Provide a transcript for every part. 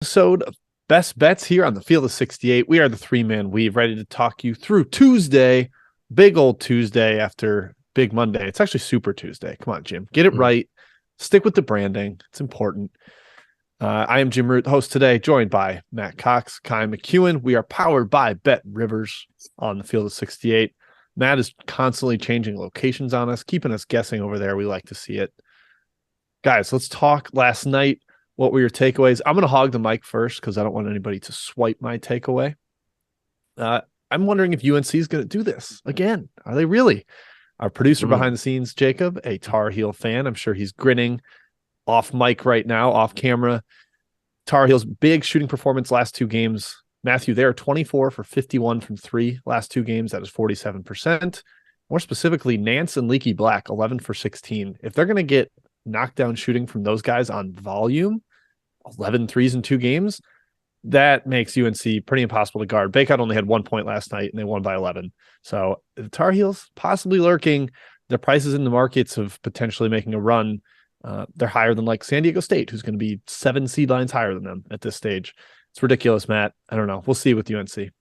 Episode of Best Bets here on the Field of 68. We are the three-man weave, ready to talk you through Tuesday, big old Tuesday after Big Monday. It's actually Super Tuesday. Come on, Jim. Get it right. Stick with the branding. It's important. I am Jim Root, host today, joined by Matt Cox, Kai McEwen. We are powered by BetRivers on the Field of 68. Matt is constantly changing locations on us, keeping us guessing over there. We like to see it. Guys, let's talk last night. What were your takeaways? I'm going to hog the mic first because I don't want anybody to swipe my takeaway. I'm wondering if UNC is going to do this again. Are they really? Our producer behind the scenes, Jacob, a Tar Heel fan. I'm sure he's grinning off mic right now, off camera. Tar Heels, big shooting performance last two games. Matthew, they are 24 for 51 from three last two games. That is 47%. More specifically, Nance and Leaky Black, 11 for 16. If they're going to get knockdown shooting from those guys on volume, 11 threes in two games, that makes UNC pretty impossible to guard. Baycott only had 1 point last night, and they won by 11. So the Tar Heels possibly lurking. Their prices in the markets of potentially making a run. They're higher than like San Diego State, who's going to be 7 seed lines higher than them at this stage. It's ridiculous, Matt. I don't know. We'll see with UNC.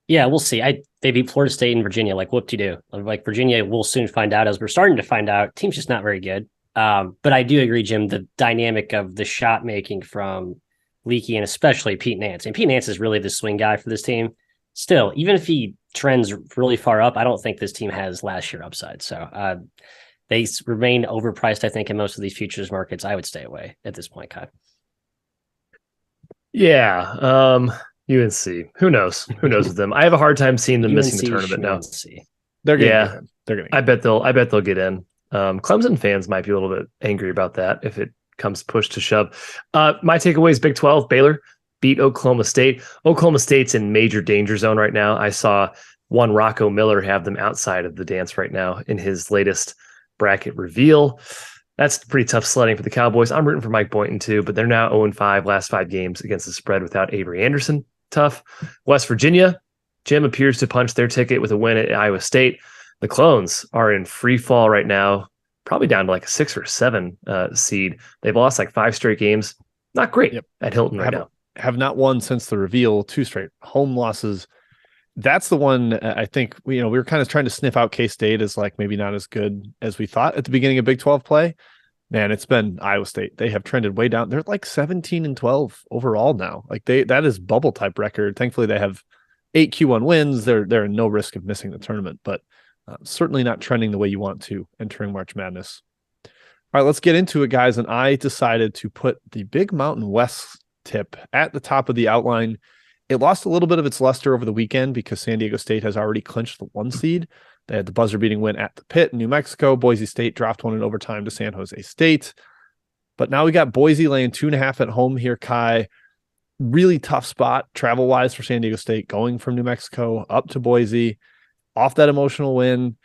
Yeah, we'll see. They beat Florida State and Virginia. Like, whoop-de-doo. Like, Virginia, we'll soon find out, as we're starting to find out. Team's just not very good. But I do agree, Jim, the dynamic of the shot making from Leaky and especially Pete Nance. And Pete Nance is really the swing guy for this team. Still, even if he trends really far up, I don't think this team has last year upside. So they remain overpriced, I think, in most of these futures markets. I would stay away at this point, Kai. Yeah. UNC. Who knows? Who knows with them? I have a hard time seeing them missing the tournament now. They're getting They're getting. I bet they'll get in. Clemson fans might be a little bit angry about that if it comes push to shove. My takeaway is Big 12. Baylor beat Oklahoma State. Oklahoma State's in major danger zone right now. I saw one Rocco Miller have them outside of the dance right now in his latest bracket reveal. That's pretty tough sledding for the Cowboys. I'm rooting for Mike Boynton too, but they're now 0-5 last 5 games against the spread without Avery Anderson. Tough. West Virginia, Jim appears to punch their ticket with a win at Iowa State. The Clones are in free fall right now, probably down to like a 6 or 7 seed. They've lost like 5 straight games. Not great at Hilton right now. Have not won since the reveal. 2 straight home losses. That's the one I think we were kind of trying to sniff out K-State as like maybe not as good as we thought at the beginning of Big 12 play. Man, it's been Iowa State. They have trended way down. They're like 17-12 overall now. Like that is bubble type record. Thankfully, they have 8 Q1 wins. They're in no risk of missing the tournament, but certainly not trending the way you want to entering March Madness. All right, let's get into it, guys. And I decided to put the Big Mountain West tip at the top of the outline. It lost a little bit of its luster over the weekend because San Diego State has already clinched the 1 seed. They had the buzzer-beating win at the Pit in New Mexico. Boise State dropped one in overtime to San Jose State. But now we got Boise laying 2.5 at home here, Kai. Really tough spot travel-wise for San Diego State, going from New Mexico up to Boise, off that emotional win.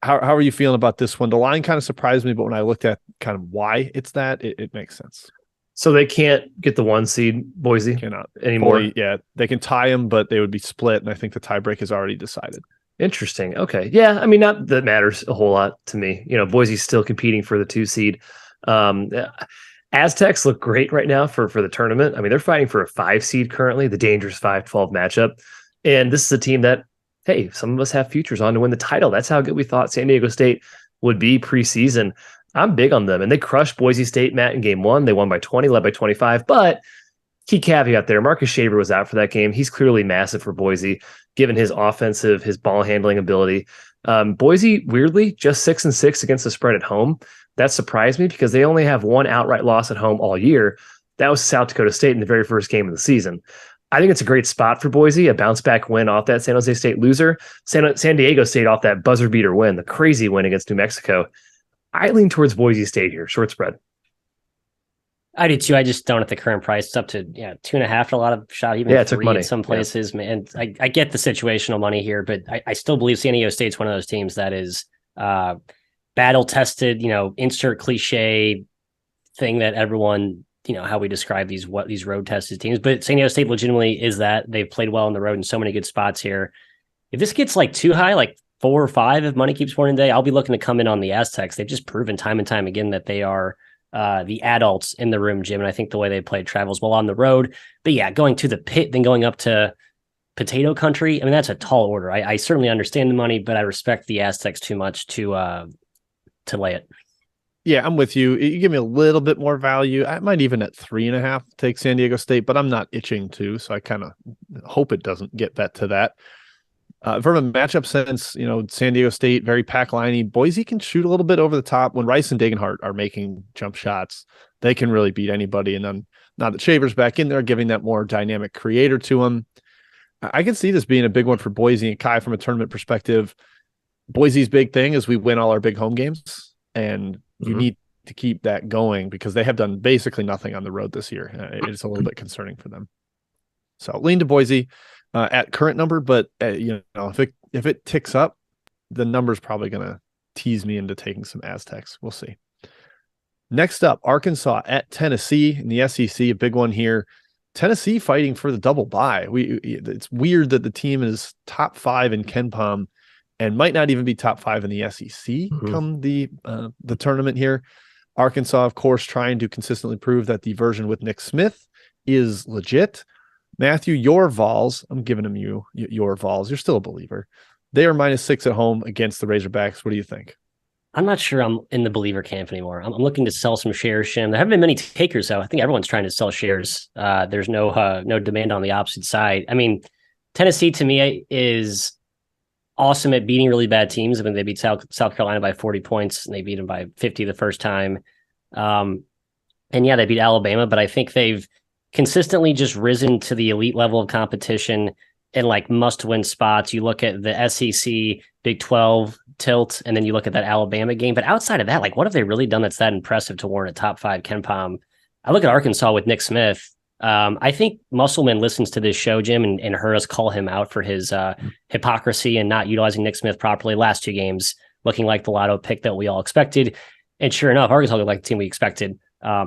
How are you feeling about this one? The line kind of surprised me, but when I looked at kind of why it's that, it makes sense. So they can't get the 1 seed, Boise? Cannot anymore. Yeah, they can tie them, but they would be split, and I think the tiebreak is already decided. Interesting. Okay. Yeah, I mean, not that matters a whole lot to me. Boise's still competing for the 2 seed. Aztecs look great right now for the tournament. I mean, they're fighting for a 5 seed currently, the dangerous 5-12 matchup. And this is a team that, hey, some of us have futures on to win the title. That's how good we thought San Diego State would be preseason. I'm big on them, and they crushed Boise State, Matt, in game 1. They won by 20, led by 25, but key caveat there, Marcus Shaver was out for that game. He's clearly massive for Boise, given his his ball handling ability. Boise, weirdly, just 6-6 against the spread at home. That surprised me because they only have 1 outright loss at home all year. That was South Dakota State in the very first game of the season. I think it's a great spot for Boise, a bounce-back win off that San Jose State loser. San Diego State off that buzzer-beater win, the crazy win against New Mexico. I lean towards Boise State here, short spread. I do too. I just don't at the current price. It's up to 2.5 a lot of shot, even 3 it took money in some places. Yeah. And I get the situational money here, but I still believe San Diego State's one of those teams that is battle-tested, insert cliche thing that everyone, how we describe these road tested teams. But San Diego State legitimately is that. They've played well on the road in so many good spots here. If this gets like too high, like 4 or 5, if money keeps pouring today, I'll be looking to come in on the Aztecs. They've just proven time and time again that they are the adults in the room, Jim. And I think the way they played travels well on the road. But yeah, going to the pit, then going up to potato country. I mean, that's a tall order. I certainly understand the money, but I respect the Aztecs too much to lay it. Yeah, I'm with you. You give me a little bit more value. I might even at 3.5 take San Diego State, but I'm not itching to, so I kind of hope it doesn't get bet to that. From a matchup sense, San Diego State, very pack-liney. Boise can shoot a little bit over the top. When Rice and Degenhart are making jump shots, they can really beat anybody. And then now that Shaver's back in there, giving that more dynamic creator to him, I can see this being a big one for Boise and Kai from a tournament perspective. Boise's big thing is we win all our big home games, and you need to keep that going because they have done basically nothing on the road this year. It's a little bit concerning for them. So lean to Boise at current number, but if it ticks up, the number's probably going to tease me into taking some Aztecs. We'll see. Next up, Arkansas at Tennessee in the SEC, a big one here. Tennessee fighting for the double bye. It's weird that the team is top 5 in KenPom and might not even be top 5 in the SEC come the tournament here. Arkansas, of course, trying to consistently prove that the version with Nick Smith is legit. Matthew, your Vols, I'm giving them your Vols. You're still a believer. They are -6 at home against the Razorbacks. What do you think? I'm not sure I'm in the believer camp anymore. I'm looking to sell some shares, Shim. There haven't been many takers, though. I think everyone's trying to sell shares. There's no demand on the opposite side. I mean, Tennessee, to me, is awesome at beating really bad teams. I mean, they beat South Carolina by 40 points, and they beat them by 50 the first time. And yeah, they beat Alabama, but I think they've consistently just risen to the elite level of competition in like must-win spots. You look at the SEC, Big 12 tilt, and then you look at that Alabama game. But outside of that, like, what have they really done that's that impressive to warrant a top 5 KenPom? I look at Arkansas with Nick Smith. I think Musselman listens to this show, Jim, and heard us call him out for his hypocrisy and not utilizing Nick Smith properly last 2 games, looking like the lotto pick that we all expected. And sure enough, Arkansas looked like the team we expected,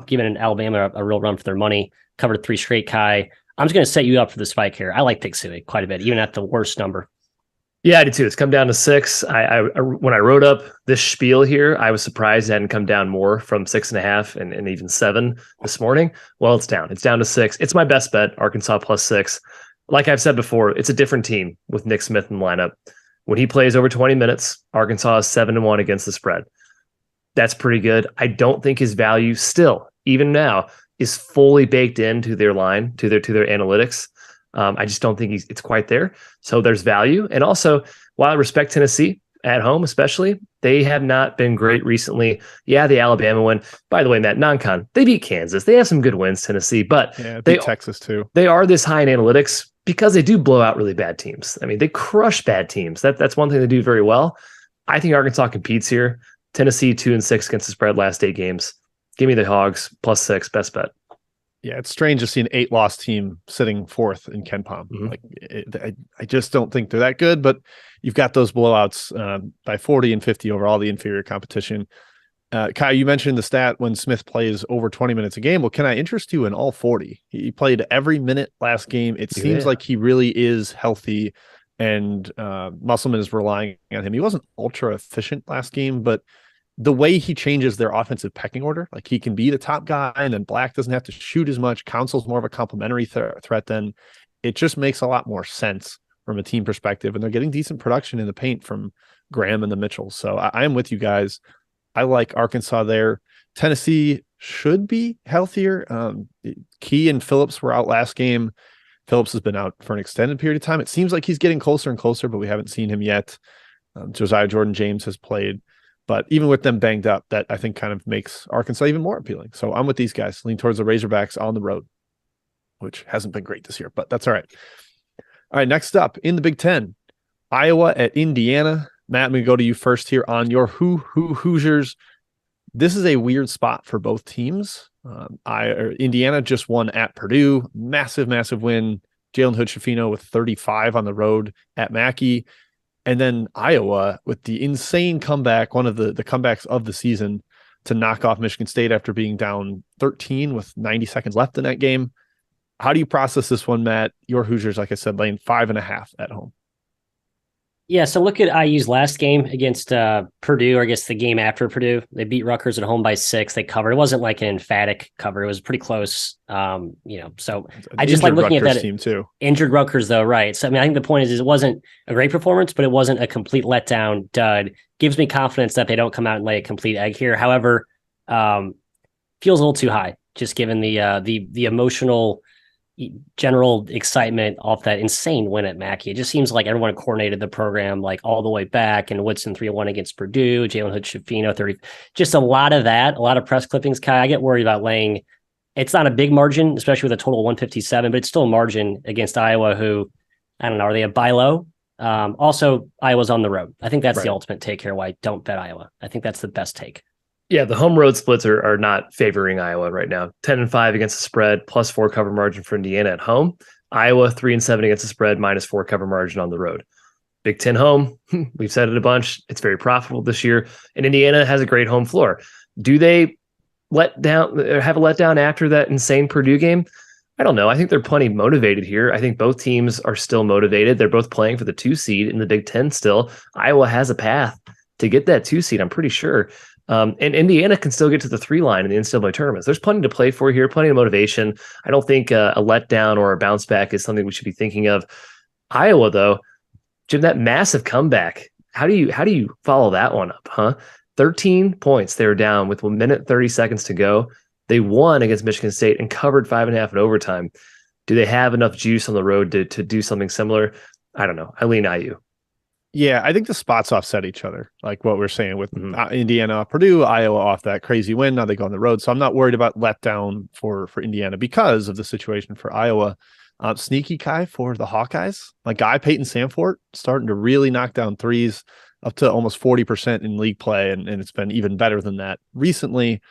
giving Alabama a real run for their money, covered 3 straight, Kai. I'm just going to set you up for the spike here. I like Pick City quite a bit, even at the worst number. Yeah, I did too. It's come down to 6. When I wrote up this spiel here, I was surprised it hadn't come down more from 6.5 and even 7 this morning. Well, it's down. It's down to 6. It's my best bet, Arkansas +6. Like I've said before, it's a different team with Nick Smith in the lineup. When he plays over 20 minutes, Arkansas is 7-1 against the spread. That's pretty good. I don't think his value still, even now, is fully baked into their line, to their analytics. I just don't think it's quite there. So there's value. And also, while I respect Tennessee at home, especially, they have not been great recently. Yeah, the Alabama win. By the way, Matt, non-con, they beat Kansas. They have some good wins, Tennessee, but they beat Texas too. They are this high in analytics because they do blow out really bad teams. I mean, they crush bad teams. That's one thing they do very well. I think Arkansas competes here. Tennessee 2-6 against the spread last 8 games. Give me the Hogs +6, best bet. Yeah, it's strange to see an 8-loss team sitting 4th in KenPom. Like, I just don't think they're that good, but you've got those blowouts by 40 and 50 over all the inferior competition. Kai, you mentioned the stat when Smith plays over 20 minutes a game. Well, can I interest you in all 40? He played every minute last game. It seems like he really is healthy, and Musselman is relying on him. He wasn't ultra efficient last game, but the way he changes their offensive pecking order, like he can be the top guy and then Black doesn't have to shoot as much. Council's more of a complementary threat. Then it just makes a lot more sense from a team perspective. And they're getting decent production in the paint from Graham and the Mitchells. So I am with you guys. I like Arkansas there. Tennessee should be healthier. Key and Phillips were out last game. Phillips has been out for an extended period of time. It seems like he's getting closer and closer, but we haven't seen him yet. Josiah Jordan-James has played. But even with them banged up, that I think kind of makes Arkansas even more appealing. So I'm with these guys, lean towards the Razorbacks on the road, which hasn't been great this year, but that's all right. All right, next up in the Big Ten, Iowa at Indiana. Matt, I'm going to go to you first here on your Hoosiers. This is a weird spot for both teams. Indiana just won at Purdue. Massive win. Jalen Hood-Schifino with 35 on the road at Mackey. And then Iowa with the insane comeback, one of the comebacks of the season, to knock off Michigan State after being down 13 with 90 seconds left in that game. How do you process this one, Matt? Your Hoosiers, like I said, laying 5.5 at home. Yeah, so look at IU's last game against Purdue, or I guess the game after Purdue. They beat Rutgers at home by 6. They covered. It wasn't like an emphatic cover. It was pretty close. So I just like looking Rutgers at that team too. Injured Rutgers, though, right? So I mean, I think the point is it wasn't a great performance, but it wasn't a complete letdown dud. Gives me confidence that they don't come out and lay a complete egg here. However, feels a little too high, just given the emotional general excitement off that insane win at Mackey. It just seems like everyone coordinated the program like all the way back, and Woodson 3-1 against Purdue, Jalen Hood-Schifino 30. Just a lot of that, a lot of press clippings. Kai, I get worried about laying. It's not a big margin, especially with a total of 157, but it's still a margin against Iowa, who, I don't know, are they a buy low? Also, Iowa's on the road. I think that's the ultimate take here. Why don't bet Iowa? I think that's the best take. Yeah, the home road splits are not favoring Iowa right now. 10-5 against the spread, +4 cover margin for Indiana at home. Iowa 3-7 against the spread, -4 cover margin on the road. Big Ten home, we've said it a bunch. It's very profitable this year, and Indiana has a great home floor. Do they have a letdown after that insane Purdue game? I don't know. I think they're plenty motivated here. I think both teams are still motivated. They're both playing for the 2 seed in the Big Ten still. Iowa has a path to get that 2 seed, I'm pretty sure. And Indiana can still get to the 3 line in the NCAA tournaments. There's plenty to play for here, plenty of motivation. I don't think a letdown or a bounce back is something we should be thinking of. Iowa, though, Jim, that massive comeback. How do you follow that one up, huh? 13 points they were down with 1 minute 30 seconds to go. They won against Michigan State and covered 5.5 in overtime. Do they have enough juice on the road to do something similar? I don't know. I lean IU. Yeah, I think the spots offset each other, like what we're saying with Indiana, Purdue, Iowa off that crazy win. Now they go on the road. So I'm not worried about letdown for Indiana because of the situation for Iowa. Sneaky Kai for the Hawkeyes. Like guy Peyton Samfort starting to really knock down threes up to almost 40% in league play. And it's been even better than that recently.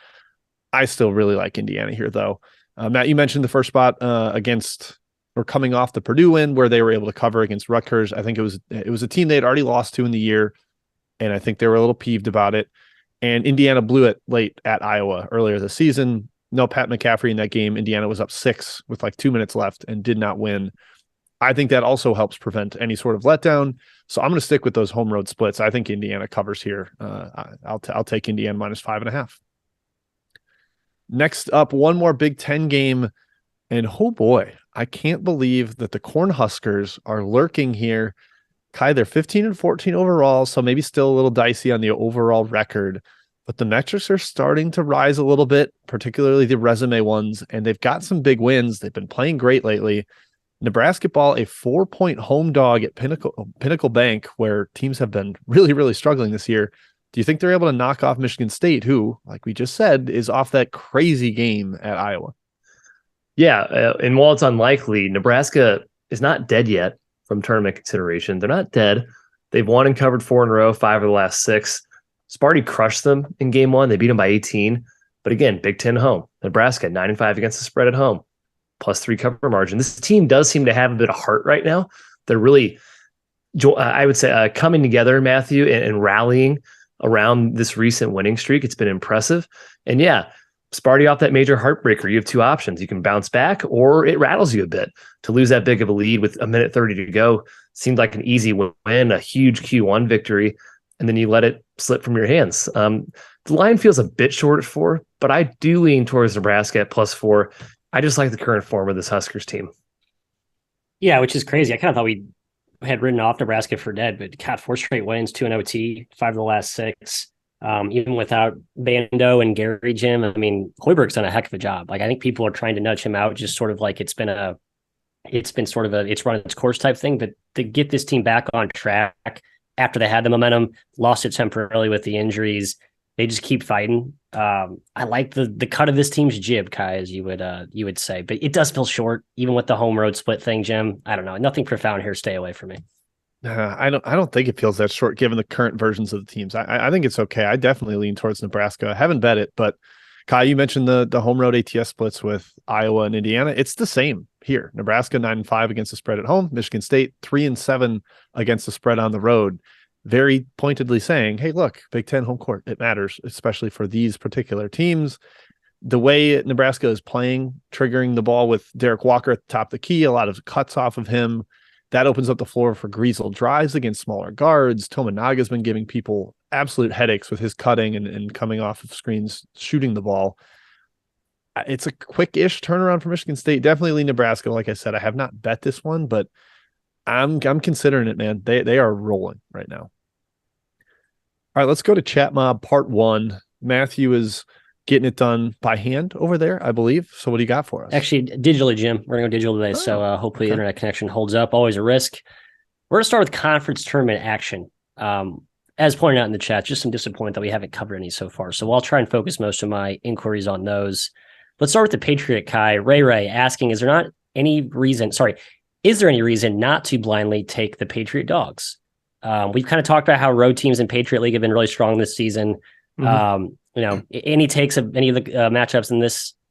I still really like Indiana here, though. Matt, you mentioned the first spot against or coming off the Purdue win where they were able to cover against Rutgers. I think it was a team they had already lost to in the year, and I think they were a little peeved about it. And Indiana blew it late at Iowa earlier this season. No Pat McCaffrey in that game. Indiana was up 6 with like 2 minutes left and did not win. I think that also helps prevent any sort of letdown. So I'm going to stick with those home road splits. I think Indiana covers here. I'll take Indiana -5.5. Next up, one more Big Ten game. And oh boy, I can't believe that the Cornhuskers are lurking here. Kai, they're 15-14 overall, so maybe still a little dicey on the overall record. But the metrics are starting to rise a little bit, particularly the resume ones, and they've got some big wins. They've been playing great lately. Nebraska ball, a 4-point home dog at Pinnacle Bank, where teams have been really, really struggling this year. Do you think they're able to knock off Michigan State, who, like we just said, is off that crazy game at Iowa? Yeah, and while it's unlikely, Nebraska is not dead yet from tournament consideration. They're not dead. They've won and covered 4 in a row, 5 of the last 6. Sparty crushed them in game 1. They beat them by 18. But again, Big Ten home. Nebraska, 9-5 against the spread at home, +3 cover margin. This team does seem to have a bit of heart right now. They're really, I would say, coming together, Matthew, and rallying around this recent winning streak. It's been impressive. And yeah, Sparty off that major heartbreaker. You have 2 options. You can bounce back or it rattles you a bit. To lose that big of a lead with 1 minute 30 to go seemed like an easy win, a huge Q1 victory, and then you let it slip from your hands. The line feels a bit short at 4, but I do lean towards Nebraska at +4. I just like the current form of this Huskers team. Yeah, which is crazy. I kind of thought we had written off Nebraska for dead, but got 4 straight wins, 2 in OT, 5 of the last 6. Even without Bando and Gary Jim, I mean, Hoiberg's done a heck of a job. Like I think people are trying to nudge him out, just sort of like it's run its course type thing. But to get this team back on track after they had the momentum, lost it temporarily with the injuries, they just keep fighting. I like the cut of this team's jib, Kai, as you would say, but it does feel short, even with the home road split thing, Jim. I don't know, nothing profound here. Stay away from me. I don't think it feels that short given the current versions of the teams. I think it's okay. I definitely lean towards Nebraska. I haven't bet it, but Kai, you mentioned the home road ATS splits with Iowa and Indiana. It's the same here. Nebraska 9-5 against the spread at home. Michigan State 3-7 against the spread on the road. Very pointedly saying, hey, look, Big Ten home court, it matters, especially for these particular teams. The way Nebraska is playing, triggering the ball with Derek Walker at the top of the key, a lot of cuts off of him. that opens up the floor for Griesel drives against smaller guards. Tominaga's been giving people absolute headaches with his cutting and coming off of screens, shooting the ball. It's a quick-ish turnaround for Michigan State. Definitely lean Nebraska. Like I said, I have not bet this one, but I'm considering it, man. They are rolling right now. All right, let's go to Chat Mob Part 1. Matthew is getting it done by hand over there, I believe. So what do you got for us? Actually, digitally, Jim. We're going to go digital today, so hopefully the internet connection holds up. Always a risk. We're going to start with conference tournament action. As pointed out in the chat, just some disappointment that we haven't covered any so far. So I'll try and focus most of my inquiries on those. Let's start with the Patriot Kai. Ray asking, is there any reason not to blindly take the Patriot Dogs? We've kind of talked about how road teams in Patriot League have been really strong this season. Any takes of any of the matchups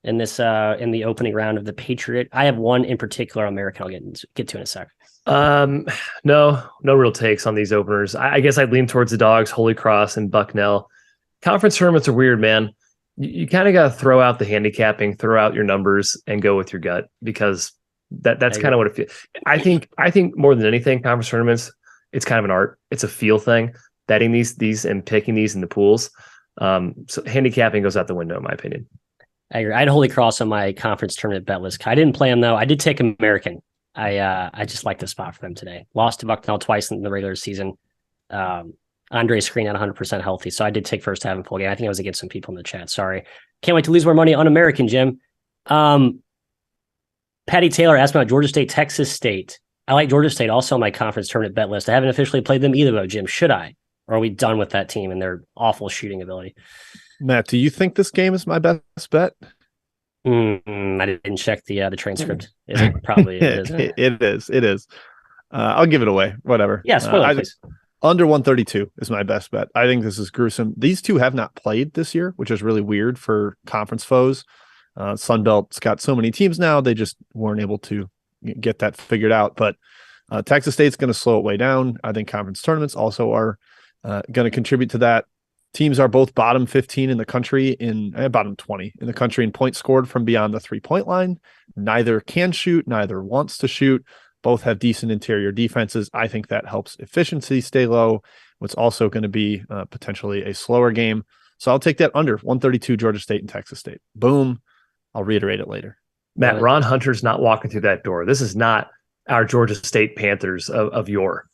in the opening round of the Patriot? I have one in particular American I'll get to in a sec. No real takes on these openers. I guess I'd lean towards the Dogs, Holy Cross, and Bucknell. Conference tournaments are weird, man. You kind of got to throw out the handicapping, throw out your numbers, and go with your gut, because that's kind of what it feels. I think more than anything, conference tournaments, it's kind of an art. It's a feel thing. Betting these and picking these in the pools. So handicapping goes out the window, in my opinion. I agree. I had Holy Cross on my conference tournament bet list. I didn't play them though. I did take American. I just like the spot for them today. Lost to Bucknell twice in the regular season. Andre Screen not 100% healthy, so I did take first half and full game. I think I was against some people in the chat. Sorry. Can't wait to lose more money on American, Jim. Patty Taylor asked about Georgia State, Texas State. I like Georgia State also on my conference tournament bet list. I haven't officially played them either though, Jim. Should I? Or are we done with that team and their awful shooting ability? Matt, do you think this game is my best bet? I didn't check the transcript. It probably is. It is. I'll give it away. Whatever. Yeah, spoiler, please. Under 132 is my best bet. I think this is gruesome. These two have not played this year, which is really weird for conference foes. Sunbelt's got so many teams now, they just weren't able to get that figured out. But Texas State's going to slow it way down. I think conference tournaments also are going to contribute to that. Teams are both bottom 15 in the country, bottom 20 in the country in points scored from beyond the 3-point line. Neither can shoot, neither wants to shoot. Both have decent interior defenses. I think that helps efficiency stay low. What's also going to be potentially a slower game. So I'll take that under 132, Georgia State and Texas State. Boom. I'll reiterate it later. Matt, Ron Hunter's not walking through that door. This is not our Georgia State Panthers of yore.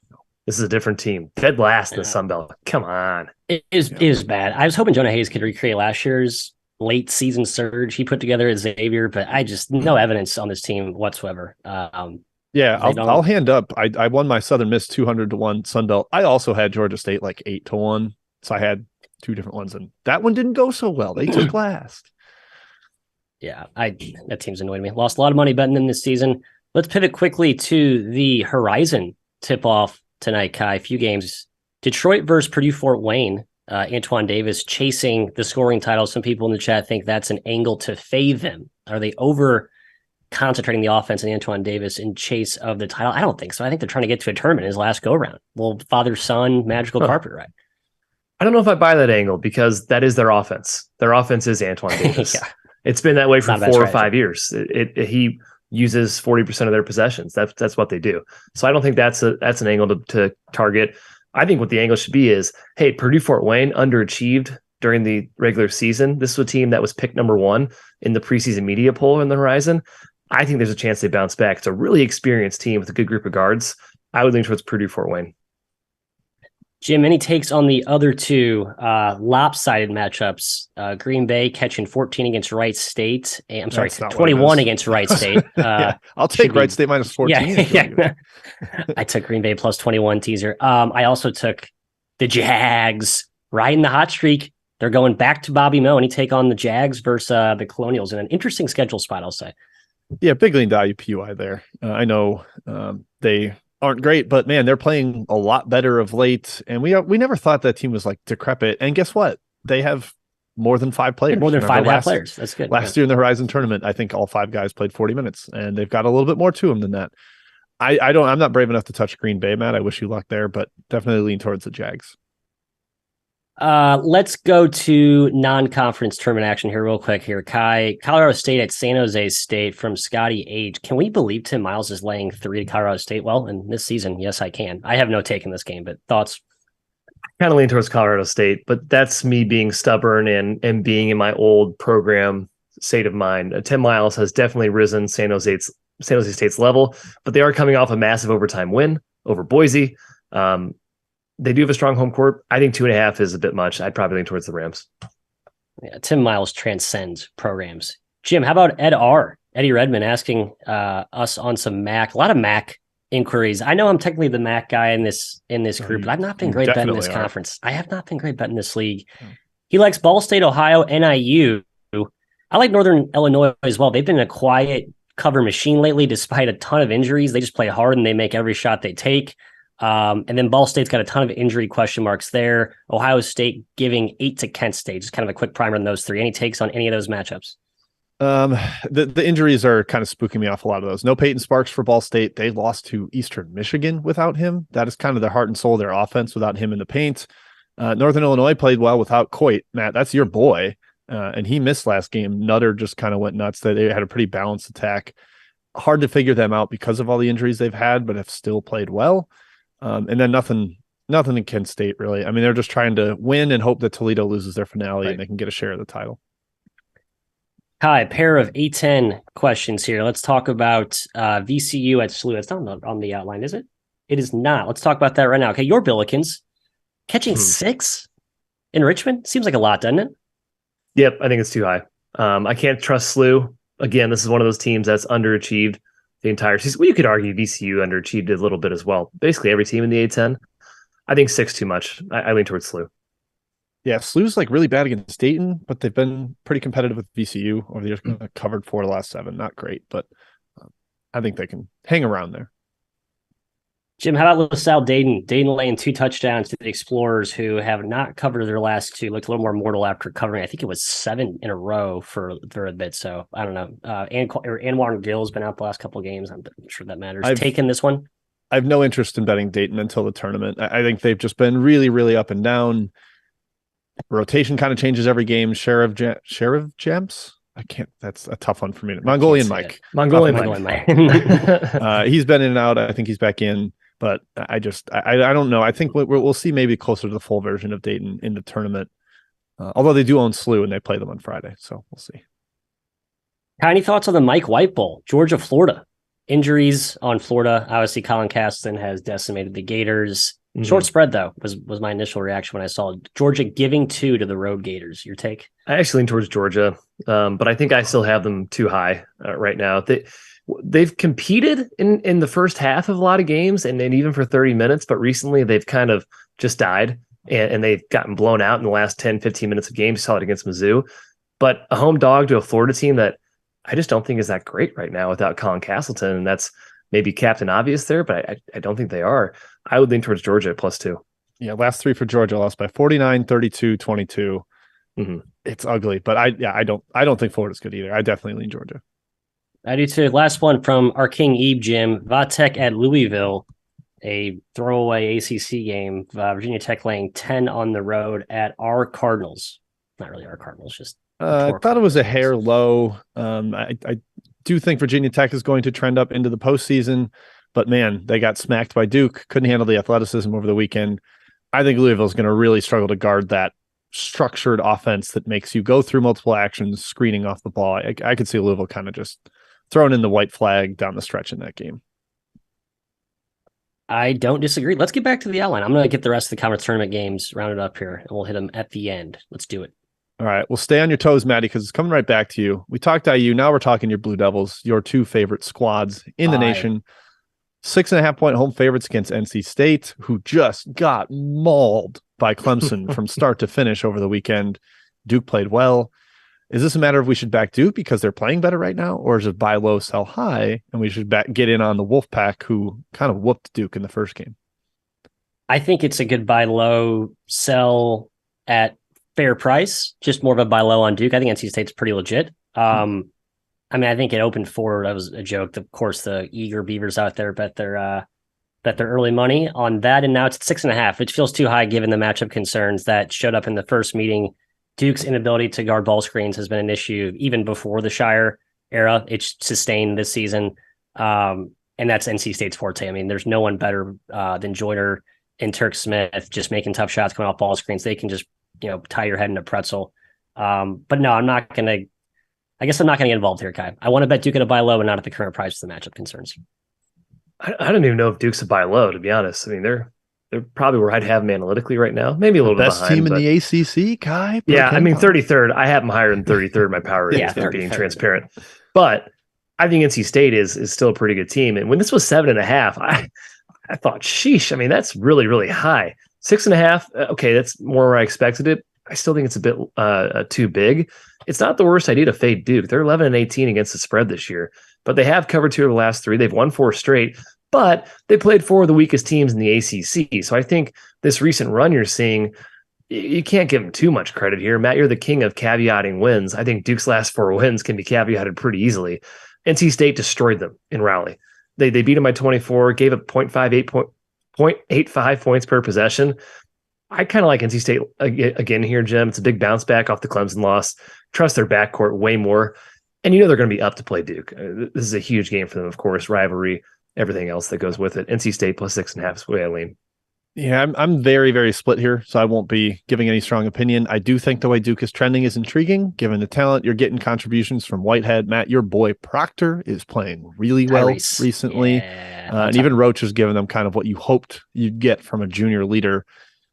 This is a different team. Dead last in the Sun Belt. Come on. It is bad. I was hoping Jonah Hayes could recreate last year's late season surge he put together at Xavier, but no evidence on this team whatsoever. I'll hand up. I won my Southern Miss 200-1 Sun Belt. I also had Georgia State like 8-1. So I had two different ones, and that one didn't go so well. They took last. Yeah, that team's annoyed me. Lost a lot of money betting them this season. Let's pivot quickly to the Horizon tip-off tonight, Kai. A few games. Detroit versus Purdue Fort Wayne. Antoine Davis chasing the scoring title. Some people in the chat think that's an angle to fade them. Are they over concentrating the offense and Antoine Davis in chase of the title? I don't think so. I think they're trying to get to a tournament in his last go-round. Well, father-son magical carpet ride. I don't know if I buy that angle, because that is their offense. Their offense is Antoine Davis. Yeah. It's been that way for 4 or 5 years. He uses 40% of their possessions. That's what they do. So I don't think that's an angle to target. I think what the angle should be is, hey, Purdue Fort Wayne underachieved during the regular season. This was a team that was picked number 1 in the preseason media poll in the Horizon. I think there's a chance they bounce back. It's a really experienced team with a good group of guards. I would lean towards Purdue Fort Wayne. Jim, any takes on the other two lopsided matchups? Green Bay catching 14 against Wright State. 21 against Wright State. I'll take Wright State minus 14. Yeah. I took Green Bay plus 21 teaser. I also took the Jags riding the hot streak. They're going back to Bobby Moe. Any take on the Jags versus the Colonials in an interesting schedule spot, I'll say. Yeah, big lean value PUI there. I know they aren't great, but man, they're playing a lot better of late. And we never thought that team was like decrepit. And guess what? They have more than 5 players. More than 5 players. That's good. Last year in the Horizon tournament, I think all 5 guys played 40 minutes, and they've got a little bit more to them than that. I'm not brave enough to touch Green Bay, Matt. I wish you luck there, but definitely lean towards the Jags. Let's go to non-conference tournament action here real quick here. Kai, Colorado State at San Jose State from Scotty H. Can we believe Tim Miles is laying 3 to Colorado State? Well, in this season, yes, I can. I have no take in this game, but thoughts? Kind of lean towards Colorado State, but that's me being stubborn and being in my old program state of mind. Tim Miles has definitely risen San Jose State's level, but they are coming off a massive overtime win over Boise. They do have a strong home court. I think 2.5 is a bit much. I'd probably lean towards the Rams. Yeah, Tim Miles transcends programs. Jim, how about Ed R? Eddie Redmond asking us on some MAC. A lot of MAC inquiries. I know I'm technically the MAC guy in this group, but I've not been great betting this conference. I have not been great betting this league. He likes Ball State, Ohio, NIU. I like Northern Illinois as well. They've been a quiet cover machine lately, despite a ton of injuries. They just play hard and they make every shot they take. And then Ball State's got a ton of injury question marks there. Ohio State giving 8 to Kent State. Just kind of a quick primer on those 3. Any takes on any of those matchups? The injuries are kind of spooking me off a lot of those. No Peyton Sparks for Ball State. They lost to Eastern Michigan without him. That is kind of their heart and soul of their offense without him in the paint. Northern Illinois played well without Coit. Matt, that's your boy. And he missed last game. Nutter just kind of went nuts. They had a pretty balanced attack. Hard to figure them out because of all the injuries they've had, but have still played well. And then nothing in Kent State, really. I mean, they're just trying to win and hope that Toledo loses their finale and they can get a share of the title. Hi, pair of A10 questions here. Let's talk about VCU at SLU. It's not on the outline, is it? It is not. Let's talk about that right now. Okay, your Billikens catching 6 in Richmond? Seems like a lot, doesn't it? Yep, I think it's too high. I can't trust SLU. Again, this is one of those teams that's underachieved the entire season. Well, you could argue VCU underachieved a little bit as well. Basically, every team in the A10. I think 6 too much. I lean towards SLU. Yeah, SLU's like really bad against Dayton, but they've been pretty competitive with VCU over the years. Covered 4 of the last 7. Not great, but I think they can hang around there. Jim, how about LaSalle Dayton? Dayton laying 2 touchdowns to the Explorers, who have not covered their last 2. Looked a little more mortal after covering. I think it was 7 in a row for a bit. So I don't know. Anwar Gill's been out the last couple of games. I'm not sure that matters. Taking this one? I have no interest in betting Dayton until the tournament. I think they've just been really, really up and down. Rotation kind of changes every game. Sheriff Jams? I can't. That's a tough one for me. Mongolian Mike. Mongolian Mike. He's been in and out. I think he's back in. But I don't know. I think we'll see maybe closer to the full version of Dayton in the tournament. Although they do own SLU and they play them on Friday. So we'll see. Any thoughts on the Mike White Bowl? Georgia, Florida. Injuries on Florida. Obviously, Colin Caston has decimated the Gators. Mm-hmm. Short spread, though, was my initial reaction when I saw Georgia giving 2 to the Road Gators. Your take? I actually lean towards Georgia, but I think I still have them too high right now. They've competed in the first half of a lot of games and even for 30 minutes, but recently they've kind of just died and they've gotten blown out in the last 10, 15 minutes of games. You saw it against Mizzou, but a home dog to a Florida team that I just don't think is that great right now without Colin Castleton. And that's maybe Captain Obvious there, but I don't think they are. I would lean towards Georgia at +2. Yeah. Last 3 for Georgia, lost by 49, 32, 22. Mm-hmm. It's ugly, but I don't think Florida's good either. I definitely lean Georgia. I do too. Last one from our King Ebe, Jim. Vatech at Louisville, a throwaway ACC game. Virginia Tech laying 10 on the road at our Cardinals. Not really our Cardinals, just. I thought it was a hair low. I do think Virginia Tech is going to trend up into the postseason, but man, they got smacked by Duke. Couldn't handle the athleticism over the weekend. I think Louisville is going to really struggle to guard that structured offense that makes you go through multiple actions, screening off the ball. I could see Louisville kind of just throwing in the white flag down the stretch in that game. I don't disagree. Let's get back to the outline. I'm going to get the rest of the conference tournament games rounded up here, and we'll hit them at the end. Let's do it. All right. Well, stay on your toes, Maddie, because it's coming right back to you. We talked IU. Now we're talking your Blue Devils, your 2 favorite squads in the nation. 6.5-point home favorites against NC State, who just got mauled by Clemson from start to finish over the weekend. Duke played well. Is this a matter of we should back Duke because they're playing better right now, or is it buy low, sell high, and we should get in on the Wolfpack, who kind of whooped Duke in the first game? I think it's a good buy low, sell at fair price, just more of a buy low on Duke. I think NC State's pretty legit. I mean, I think it opened forward. That was a joke. Of course, the eager Beavers out there bet their bet their early money on that. And now it's at 6.5, which feels too high given the matchup concerns that showed up in the first meeting. Duke's inability to guard ball screens has been an issue even before the Shire era. It's sustained this season. And that's NC State's forte. I mean, there's no one better than Joyner and Turk Smith just making tough shots coming off ball screens. They can just, tie your head in a pretzel. But no, I'm not going to get involved here, Kai. I want to bet Duke at a buy low and not at the current price for the matchup concerns. I don't even know if Duke's a buy low, to be honest. I mean, they're probably where I'd have them analytically right now. Maybe a little bit behind. Best team in the ACC, Kai? Yeah, I mean, 33rd. I have them higher than 33rd. My power rating is being transparent. But I think NC State is still a pretty good team. And when this was 7.5, I thought, sheesh. I mean, that's really, really high. 6.5, okay, that's more where I expected it. I still think it's a bit too big. It's not the worst idea to fade Duke. They're 11-18 against the spread this year, but they have covered 2 of the last 3. They've won 4 straight, but they played 4 of the weakest teams in the ACC. So I think this recent run you're seeing, you can't give them too much credit here. Matt, you're the king of caveating wins. I think Duke's last 4 wins can be caveated pretty easily. NC State destroyed them in Raleigh. They beat them by 24, gave up 0.85 points per possession. I kind of like NC State again here, Jim. It's a big bounce back off the Clemson loss. Trust their backcourt way more. And they're going to be up to play Duke. This is a huge game for them, of course, rivalry, everything else that goes with it. NC State plus 6.5 is the way I lean. Yeah, I'm very, very split here, so I won't be giving any strong opinion. I do think the way Duke is trending is intriguing, given the talent. You're getting contributions from Whitehead. Matt, your boy Proctor is playing really well recently. Yeah, and even Roach has given them kind of what you hoped you'd get from a junior leader.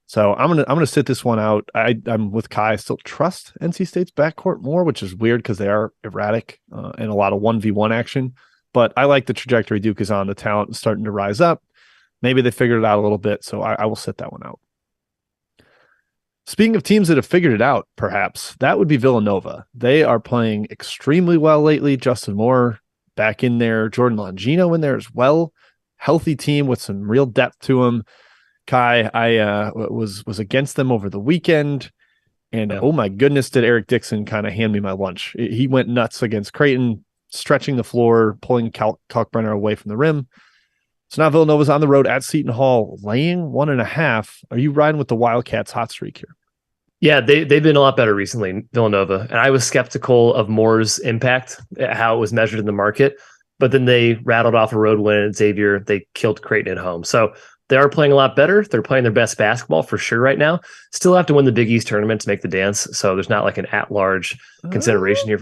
So I'm gonna sit this one out. I'm with Kai. I still trust NC State's backcourt more, which is weird because they are erratic and a lot of 1v1 action. But I like the trajectory Duke is on. The talent is starting to rise up. Maybe they figured it out a little bit, so I will sit that one out. Speaking of teams that have figured it out, perhaps, that would be Villanova. They are playing extremely well lately. Justin Moore back in there. Jordan Longino in there as well. Healthy team with some real depth to them. Kai, I was against them over the weekend, and oh my goodness, did Eric Dixon kind of hand me my lunch. He went nuts against Creighton, stretching the floor, pulling Kalkbrenner away from the rim. So now Villanova's on the road at Seton Hall, laying 1.5. Are you riding with the Wildcats hot streak here? Yeah, they've been a lot better recently, Villanova. And I was skeptical of Moore's impact, how it was measured in the market. But then they rattled off a road win at Xavier. They killed Creighton at home. So they are playing a lot better. They're playing their best basketball for sure right now. Still have to win the Big East tournament to make the dance. So there's not like an at-large consideration here.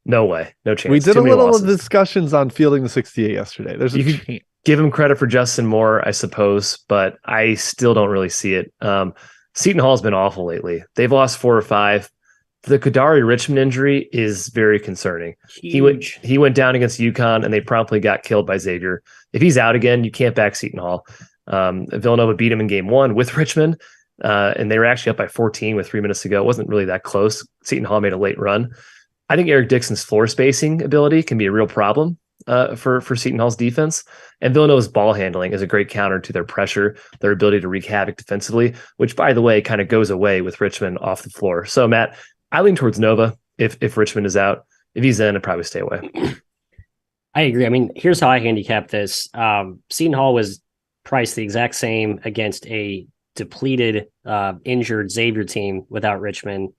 No way. No chance. We did a little discussions on fielding the 68 yesterday. There's a chance. Give him credit for Justin Moore, I suppose, but I still don't really see it. Seton Hall's been awful lately. They've lost 4 or 5. The Kadari Richmond injury is very concerning. Huge. He went down against UConn, and they promptly got killed by Xavier. If he's out again, you can't back Seton Hall. Villanova beat him in game 1 with Richmond, and they were actually up by 14 with 3 minutes to go. It wasn't really that close. Seton Hall made a late run. I think Eric Dixon's floor spacing ability can be a real problem for Seton Hall's defense. And Villanova's ball handling is a great counter to their pressure, their ability to wreak havoc defensively, which, by the way, kind of goes away with Richmond off the floor. So, Matt, I lean towards Nova if Richmond is out. If he's in, I'd probably stay away. I agree. I mean, here's how I handicap this. Seton Hall was priced the exact same against a depleted, injured Xavier team without Richmond.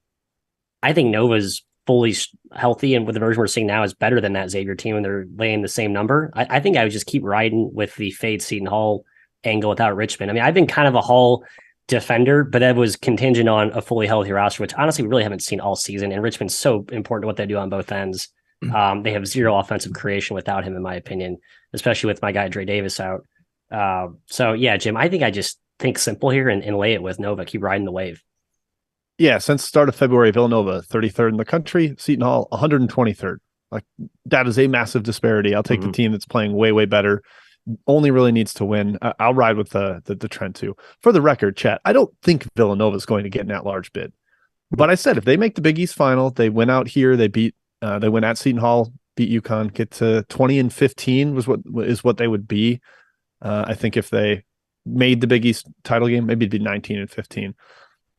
I think Nova's fully healthy, and with the version we're seeing now is better than that Xavier team, and they're laying the same number. I think I would just keep riding with the fade Seton Hall angle without Richmond. I mean, I've been kind of a Hall defender, but that was contingent on a fully healthy roster, which honestly we really haven't seen all season. And Richmond's so important to what they do on both ends. They have zero offensive creation without him, in my opinion, especially with my guy Dre Davis out. So yeah, Jim, I think I just think simple here and lay it with Nova. Keep riding the wave. Yeah, since the start of February, Villanova 33rd in the country, Seton Hall 123rd. Like, that is a massive disparity. I'll take the team that's playing way, way better. Only really needs to win. I'll ride with the trend too. For the record, chat, I don't think Villanova is going to get an at-large bid. But I said if they make the Big East final, they win out here, they win at Seton Hall, beat UConn, get to 20-15 is what they would be. I think if they made the Big East title game, maybe it'd be 19-15.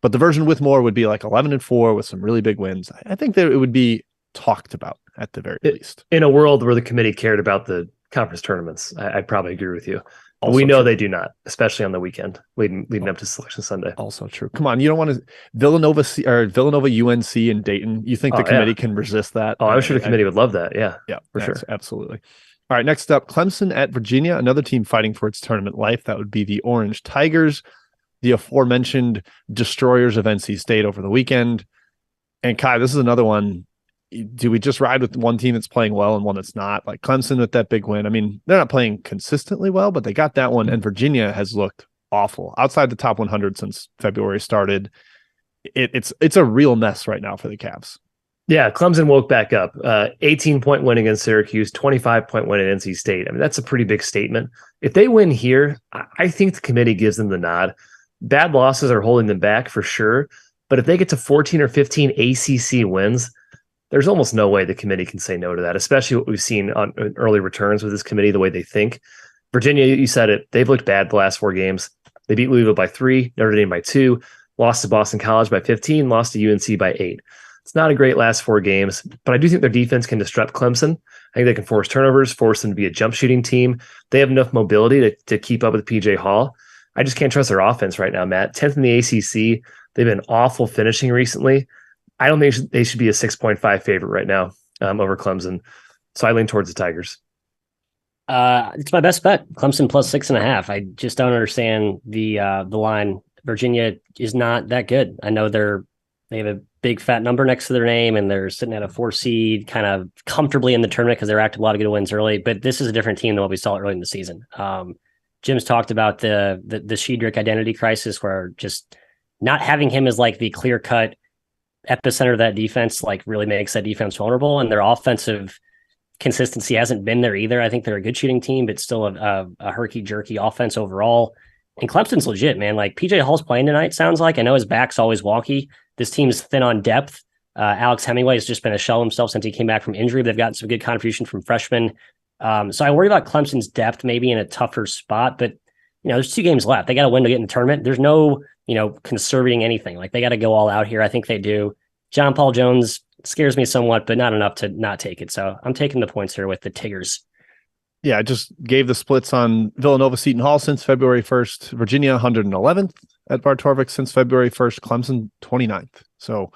But the version with more would be like 11-4 with some really big wins. I think that it would be talked about at the very least. In a world where the committee cared about the conference tournaments. I'd probably agree with you. But Also we know true. they do not, especially on the weekend leading up to Selection Sunday. Also true. Come on, you don't want to Villanova UNC and Dayton. You think the committee can resist that? Oh, I'm sure the committee would love that. Yeah, for sure. Absolutely. All right, next up, Clemson at Virginia, another team fighting for its tournament life. That would be the Orange Tigers, the aforementioned destroyers of NC State over the weekend. And Kai, this is another one. Do we just ride with one team that's playing well and one that's not? Like Clemson with that big win. I mean, they're not playing consistently well, but they got that one. And Virginia has looked awful outside the top 100 since February started. It's a real mess right now for the Cavs. Yeah, Clemson woke back up. 18-point win against Syracuse, 25-point win at NC State. I mean, that's a pretty big statement. If they win here, I think the committee gives them the nod. Bad losses are holding them back for sure. But if they get to 14 or 15 ACC wins, there's almost no way the committee can say no to that, especially what we've seen on early returns with this committee, the way they think. Virginia, you said it, they've looked bad the last 4 games. They beat Louisville by 3, Notre Dame by 2, lost to Boston College by 15, lost to UNC by 8. It's not a great last 4 games, but I do think their defense can disrupt Clemson. I think they can force turnovers, force them to be a jump shooting team. They have enough mobility to keep up with PJ Hall. I just can't trust their offense right now, Matt. 10th in the ACC. They've been awful finishing recently. I don't think they should be a 6.5 favorite right now over Clemson. So I lean towards the Tigers. It's my best bet. Clemson plus 6.5. I just don't understand the line. Virginia is not that good. I know they have a big fat number next to their name, and they're sitting at a 4 seed, kind of comfortably in the tournament because they're acting a lot of good wins early. But this is a different team than what we saw early in the season. Jim's talked about the Shedrick identity crisis, where just not having him as like the clear cut epicenter of that defense like really makes that defense vulnerable, and their offensive consistency hasn't been there either. I think they're a good shooting team, but still a herky-jerky offense overall. And Clemson's legit, man. Like PJ Hall's playing tonight, sounds like. I know his back's always wonky. This team's thin on depth. Alex Hemingway has just been a shell himself since he came back from injury. They've gotten some good contribution from freshmen. So I worry about Clemson's depth maybe in a tougher spot, but there's 2 games left. They got to win to get in the tournament. There's no conserving anything. Like they got to go all out here. I think they do. John Paul Jones scares me somewhat, but not enough to not take it. So I'm taking the points here with the Tigers. Yeah, I just gave the splits on Villanova Seton Hall since February 1st, Virginia 111th at Bartorvik since February 1st, Clemson 29th. So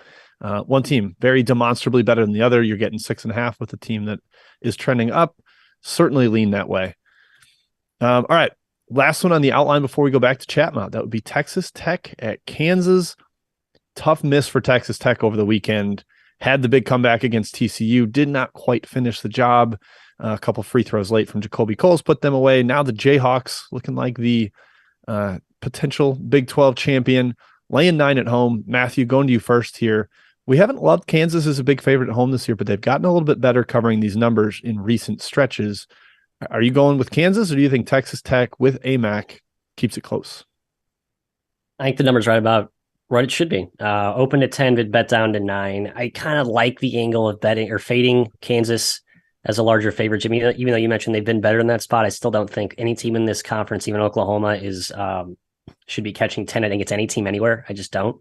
one team very demonstrably better than the other. You're getting 6.5 with a team that is trending up. Certainly lean that way. All right. Last one on the outline before we go back to Chatmouth. That would be Texas Tech at Kansas. Tough miss for Texas Tech over the weekend. Had the big comeback against TCU. Did not quite finish the job. A couple free throws late from Jacoby Coles put them away. Now the Jayhawks looking like the potential Big 12 champion. Laying 9 at home. Matthew, going to you first here. We haven't loved Kansas as a big favorite at home this year, but they've gotten a little bit better covering these numbers in recent stretches. Are you going with Kansas, or do you think Texas Tech with AMAC keeps it close? I think the number's right about what it should be. Open at 10, but bet down to 9. I kind of like the angle of betting or fading Kansas as a larger favorite. Jimmy, even though you mentioned they've been better in that spot, I still don't think any team in this conference, even Oklahoma, should be catching 10. I think it's any team anywhere. I just don't.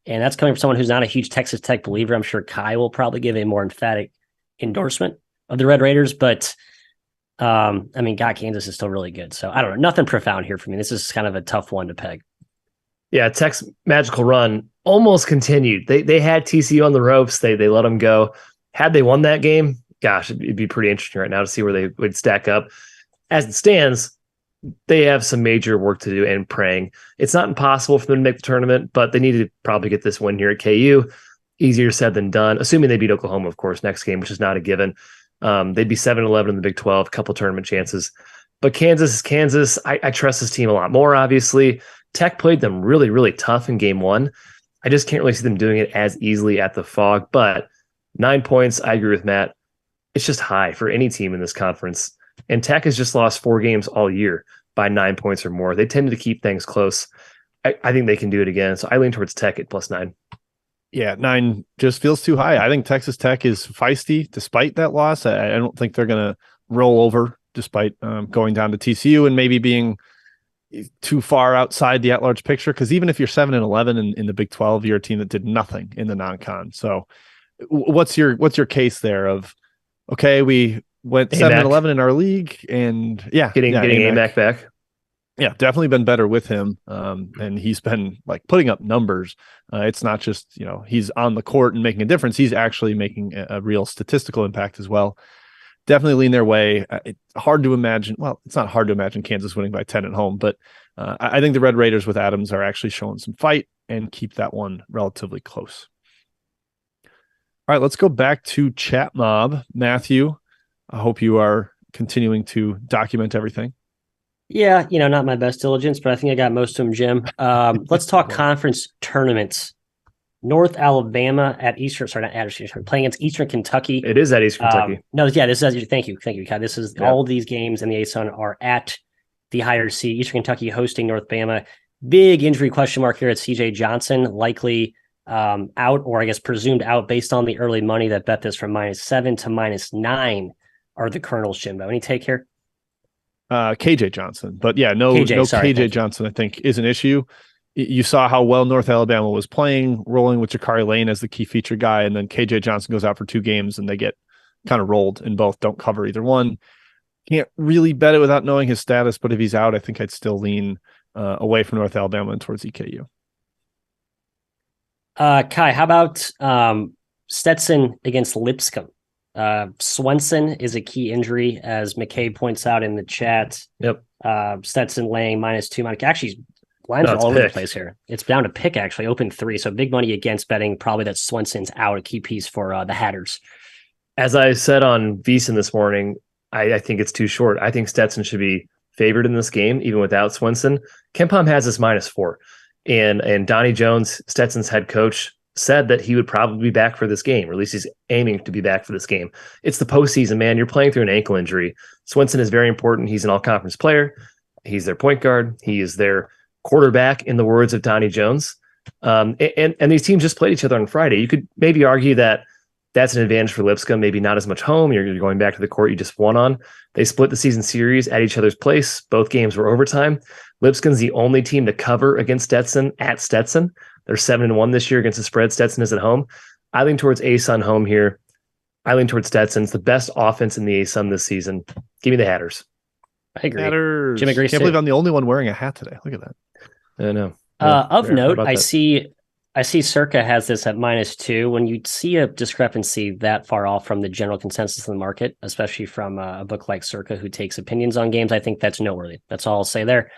And that's coming from someone who's not a huge Texas Tech believer. I'm sure Kai will probably give a more emphatic endorsement of the Red Raiders, but Kansas is still really good. So I don't know. Nothing profound here for me. This is kind of a tough one to peg. Yeah, Tech's magical run almost continued. They had TCU on the ropes. They let them go. Had they won that game, gosh, it'd be pretty interesting right now to see where they would stack up. As it stands, they have some major work to do and praying. It's not impossible for them to make the tournament, but they need to probably get this win here at KU. Easier said than done, assuming they beat Oklahoma, of course, next game, which is not a given. They'd be 7-11 in the Big 12, a couple tournament chances. But Kansas is Kansas. I trust this team a lot more, obviously. Tech played them really, really tough in game 1. I just can't really see them doing it as easily at the Phog. But 9 points, I agree with Matt. It's just high for any team in this conference. And Tech has just lost 4 games all year by 9 points or more. They tended to keep things close. I think they can do it again. So I lean towards Tech at +9. Yeah, 9 just feels too high. I think Texas Tech is feisty despite that loss. I don't think they're going to roll over despite going down to TCU and maybe being too far outside the at-large picture. Because even if you're 7-11 in the Big 12, you're a team that did nothing in the non-con. So what's your case there of, okay, we went 7-11 in our league, and getting AMAC back. Yeah, definitely been better with him. And he's been like putting up numbers. It's not just, he's on the court and making a difference. He's actually making a real statistical impact as well. Definitely lean their way. It's hard to imagine. Well, it's not hard to imagine Kansas winning by 10 at home, but I think the Red Raiders with Adams are actually showing some fight and keep that one relatively close. All right, let's go back to Chat Mob. Matthew, I hope you are continuing to document everything. Yeah, not my best diligence, but I think I got most of them, Jim. Let's talk conference tournaments. North Alabama at Eastern, sorry, not at Eastern, playing against Eastern Kentucky. It is at Eastern Kentucky. This is, thank you, Kai. This is all of these games in the ASUN are at the higher seed. Eastern Kentucky hosting North Bama. Big injury question mark here at CJ Johnson, likely out, or I guess presumed out based on the early money that bet this from -7 to -9 are the Colonels, Jimbo. Any take here? KJ Johnson, but KJ Johnson, I think, is an issue. You saw how well North Alabama was playing, rolling with Jakari Lane as the key feature guy, and then KJ Johnson goes out for 2 games and they get kind of rolled in both, don't cover either one. Can't really bet it without knowing his status, but if he's out, I think I'd still lean away from North Alabama and towards EKU. Kai, how about Stetson against Lipscomb? Swenson is a key injury, as McKay points out in the chat. Yep. Stetson laying -2. Actually, lines are all over the place here. It's down to pick, actually, open 3. So big money against betting, probably that Swenson's out, a key piece for the Hatters. As I said on VSiN this morning, I think it's too short. I think Stetson should be favored in this game, even without Swenson. KenPom has this -4. And Donnie Jones, Stetson's head coach, said that he would probably be back for this game, or at least he's aiming to be back for this game. It's the postseason, man. You're playing through an ankle injury. Swenson is very important. He's an all-conference player. He's their point guard. He is their quarterback, in the words of Donnie Jones. And these teams just played each other on Friday. You could maybe argue that that's an advantage for Lipscomb. Maybe not as much home. You're going back to the court you just won on. They split the season series at each other's place. Both games were overtime. Lipscomb's the only team to cover against Stetson at Stetson. They're 7-1 this year against the spread. Stetson is at home. I lean towards ASUN home here. I lean towards Stetson. It's the best offense in the ASUN this season. Give me the Hatters. I agree. Hatters. Jim agrees. Can't believe I'm the only one wearing a hat today. Look at that. I know. Of note, I see Circa has this at -2. When you see a discrepancy that far off from the general consensus in the market, especially from a book like Circa who takes opinions on games, I think that's noteworthy. That's all I'll say there.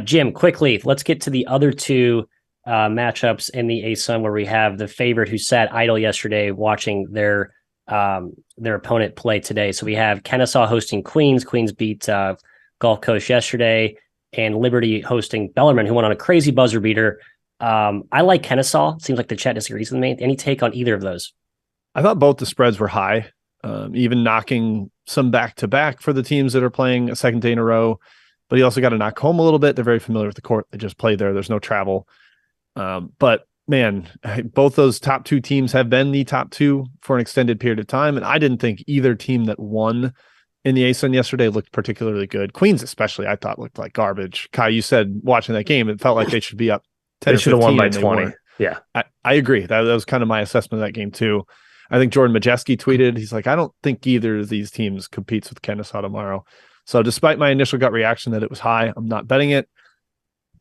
Jim, quickly, let's get to the other 2 matchups in the ASUN, where we have the favorite who sat idle yesterday watching their opponent play today. So we have Kennesaw hosting Queens. Queens beat Gulf Coast yesterday, and Liberty hosting Bellarmine, who went on a crazy buzzer beater. I like Kennesaw. Seems like the chat disagrees with me. Any take on either of those? I thought both the spreads were high, even knocking some back-to-back for the teams that are playing a second day in a row. But you also got to knock home a little bit. They're very familiar with the court. They just played there. There's no travel. But man, both those top 2 teams have been the top 2 for an extended period of time. And I didn't think either team that won in the ASUN yesterday looked particularly good. Queens especially, I thought, looked like garbage. Kai, you said watching that game, it felt like they should be up 10 They should have won by 20. Yeah. I agree. That was kind of my assessment of that game too. I think Jordan Majeski tweeted, he's like, I don't think either of these teams competes with Kennesaw tomorrow. So despite my initial gut reaction that it was high, I'm not betting it.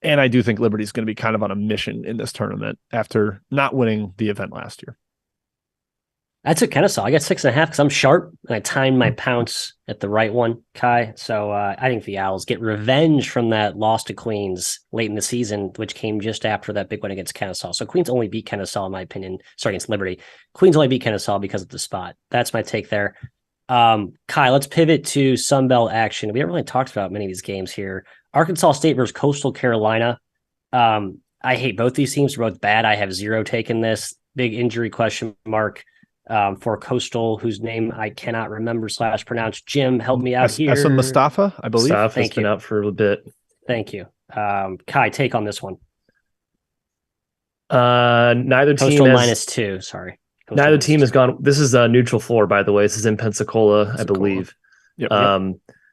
And I do think Liberty is going to be kind of on a mission in this tournament after not winning the event last year. I took Kennesaw. I got 6.5 because I'm sharp and I timed my pounce at the right one, Kai. So I think the Owls get revenge from that loss to Queens late in the season, which came just after that big win against Kennesaw. So Queens only beat Kennesaw, in my opinion. Sorry, against Liberty. Queens only beat Kennesaw because of the spot. That's my take there. Kai, let's pivot to Sunbelt action. We haven't really talked about many of these games here. Arkansas State versus Coastal Carolina. I hate both these teams. They're both bad. I have 0 take in this. Big injury question mark for Coastal, whose name I cannot remember / pronounce. Jim, help me out here. Essa Mustafa, I believe. Mustafa's been out for a bit. Thank you. Kai, take on this one. Neither team Coastal -2. Sorry. Coastal neither team has gone. This is a neutral floor, by the way. This is in Pensacola, I believe. Yep.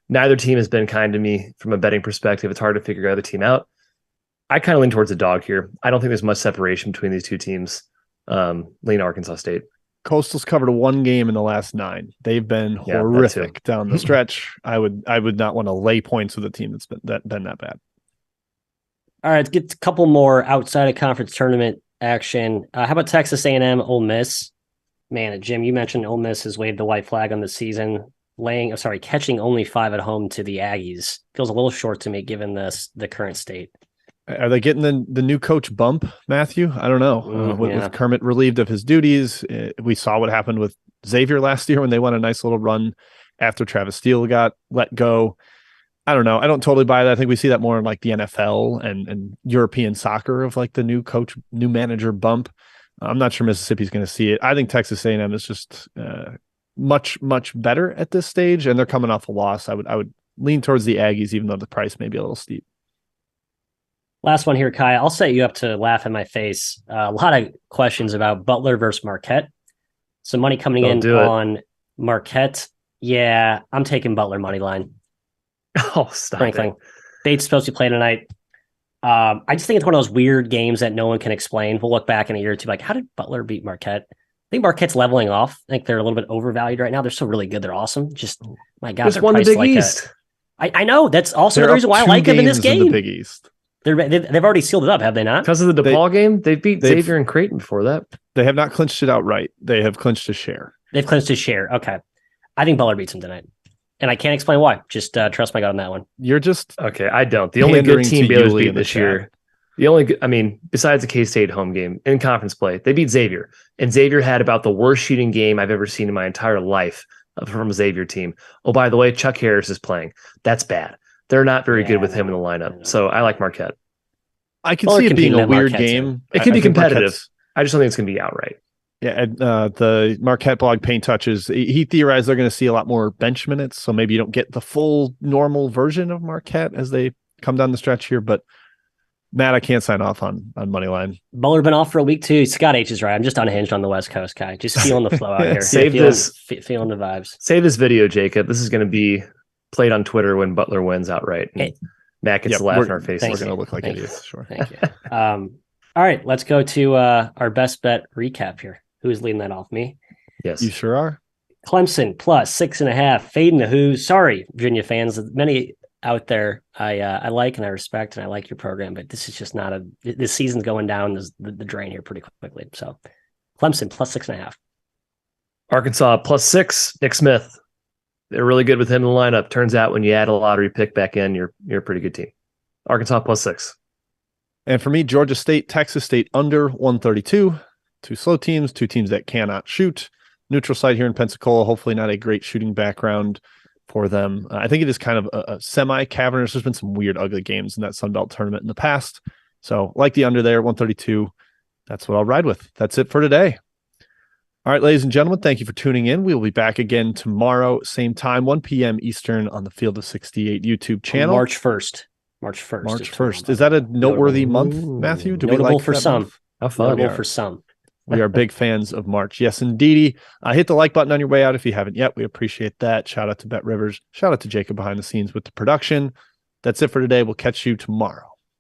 Neither team has been kind to me from a betting perspective. It's hard to figure either team out. I kind of lean towards a dog here. I don't think there's much separation between these two teams. Lean Arkansas State. Coastal's covered one game in the last 9. They've been horrific down the stretch. I would not want to lay points with a team that's been that bad. All right, let's get a couple more outside of conference tournament action. How about Texas A&M, Ole Miss? Man, Jim, you mentioned Ole Miss has waved the white flag on the season, catching only 5 at home to the Aggies. Feels a little short to me given the current state. Are they getting the new coach bump, Matthew? I don't know. With Kermit relieved of his duties, we saw what happened with Xavier last year when they won a nice little run after Travis Steele got let go. I don't know. I don't totally buy that. I think we see that more in like the NFL and European soccer of like the new coach, new manager bump. I'm not sure Mississippi's going to see it. I think Texas A&M is just much, much better at this stage, and they're coming off a loss. I would lean towards the Aggies, even though the price may be a little steep. Last one here, Kai. I'll set you up to laugh in my face. A lot of questions about Butler versus Marquette. Some money coming in on Marquette. Yeah, I'm taking Butler money line. Oh, stop frankly. it. Date's supposed to play tonight. I just think it's one of those weird games that no one can explain. We'll look back in a year or two, like, how did Butler beat Marquette? I think Marquette's leveling off. I think they're a little bit overvalued right now. They're still really good. They're awesome. Just, my God, just won the Big East. I know. That's also the reason why I like them in this game. In the Big East. They've already sealed it up, have they not? Because of the DePaul game, they beat Xavier and Creighton before that. They have not clinched it outright. They have clinched a share. They've clinched a share. Okay. I think Butler beats them tonight. And I can't explain why. Just trust my gut on that one. You're just okay. I don't. The only good team Baylor's beat this year. Besides the K-State home game in conference play, they beat Xavier. And Xavier had about the worst shooting game I've ever seen in my entire life from a Xavier team. Oh, by the way, Chuck Harris is playing. That's bad. They're not very good with him in the lineup. So I like Marquette. I can see it being a weird game. It can be competitive. I just don't think it's going to be outright. Yeah, the Marquette blog Paint Touches, he theorized they're going to see a lot more bench minutes, so maybe you don't get the full normal version of Marquette as they come down the stretch here. But Matt, I can't sign off on Moneyline. Butler been off for a week too. Scott H is right. I'm just unhinged on the West Coast, Kai. Just feeling the flow out here. Feeling the vibes. Save this video, Jacob. This is going to be played on Twitter when Butler wins outright. Matt gets to laugh in our faces. We're going to look like idiots. Sure. Thank you. All right, let's go to our best bet recap here. Who's leading that off? Me? Yes. You sure are. Clemson plus 6.5. Fading the Who's. Sorry, Virginia fans. Many out there I like and I respect and I like your program, but this is just not this season's going down the drain here pretty quickly. So Clemson plus 6.5. Arkansas plus 6. Nick Smith. They're really good with him in the lineup. Turns out when you add a lottery pick back in, you're a pretty good team. Arkansas plus 6. And for me, Georgia State, Texas State under 132. 2 slow teams, 2 teams that cannot shoot. Neutral site here in Pensacola. Hopefully not a great shooting background for them. I think it is kind of a semi-cavernous. There's been some weird, ugly games in that Sun Belt tournament in the past. So like the under there, 132. That's what I'll ride with. That's it for today. All right, ladies and gentlemen, thank you for tuning in. We will be back again tomorrow, same time, 1 p.m. Eastern on the Field of 68 YouTube channel. March 1st. March 1st. Is that a noteworthy month, Matthew? Do notable we like for some. How fun. Notable for some. We are big fans of March. Yes, indeedy. Hit the like button on your way out if you haven't yet. We appreciate that. Shout out to BetRivers. Shout out to Jacob behind the scenes with the production. That's it for today. We'll catch you tomorrow.